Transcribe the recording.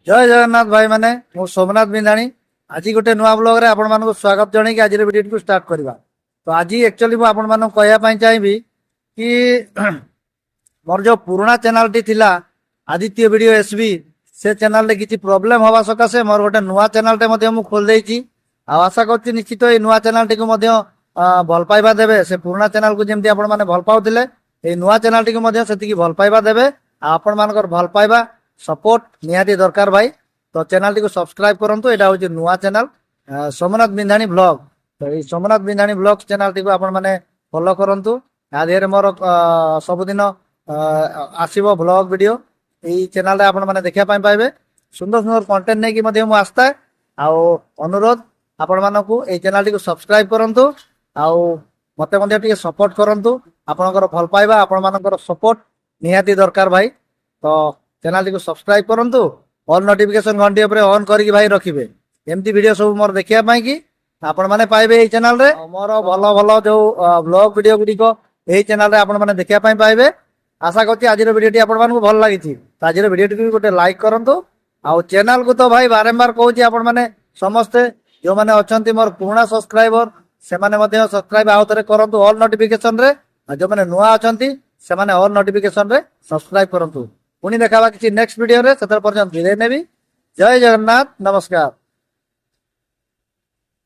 जय जगन्नाथ भाई माने मु सोमनाथ बिंदाणी आज गोटे नुआ ब्लॉग रे आपण मानक स्वागत जणै कि आज वीडियो को स्टार्ट करबा। तो आज एक्चुअली मु आपण मानक कहया पई चाहिबी कि मोर जो पुराना चैनल टी थिला आदित्य वीडियो एसबी से चैनल रे किछि प्रॉब्लम होवा सकासे मोर गोटे नुआ चैनल टे मध्ये मु खोल देछि। आ आशा करछि निश्चित ए नुआ चैनल टी को मध्ये भल पाइबा देबे। से पुराना चैनल को जेमति आपण माने भल पाउथिले ए नुआ चैनल टी को मध्ये सेति की भल पाइबा देबे। आपण मानकर भल पाइबा सपोर्ट निहाती दरकार भाई। तो चैनल टी को सब्सक्राइब करंतु। एटा होची नुआ चैनल सोमनाथ बिंधाणी ब्लॉग। तो ये Somnath Bindhani blog channel T को आपण माने फॉलो करंतु। आ देहरे मोर सबुदिन आसीबो ब्लॉग वीडियो এই চ্যানেলটা আপন মানে দেখিয়া পাই পাইবে। সুন্দর সুন্দর কন্টেন্ট নেকি মধ্যে মু আসতা। আও অনুরোধ আপন মানকু এই চ্যানেলটিকে সবস্ক্রাইব করন্তু। আও মতে মধ্যে টিকে সপোর্ট করন্তু। আপনাଙ୍କର ভাল পাইবা আপন মানকৰ সপোর্ট নিহাতি দরকার ভাই। তো চ্যানেলটিকে সবস্ক্রাইব করন্তু। অল নোটিফিকেশন ঘন্টি উপরে অন করিকি ভাই রখিবে। এমতি ভিডিও সব মোর দেখিয়া পাই কি আপন মানে পাইবে এই চ্যানেল রে। মোর ভালো ভালো যে ব্লগ ভিডিও গুডিको এই চ্যানেল রে আপন মানে দেখিয়া পাই পাইবে। आशा करती आज वीडियो आपण मानक भल लगी तो आज वीडियो गोटे लाइक करंतु। आउ चैनल को तो भाई बारंबार कहूँ आपण मैंने समस्ते जो मैंने अच्छा मोर पुराना सब्सक्राइबर से सब्सक्राइब आउ थे करंतु ऑल नोटिफिकेशन रे। जो मैंने नुआ अच्छा से ऑल नोटिफिकेशन रे सब्सक्राइब करंतु। पुणी देखा किसी नेक्स्ट वीडियो रे। से पर्यंत विदाय नेबी। जय जगन्नाथ नमस्कार।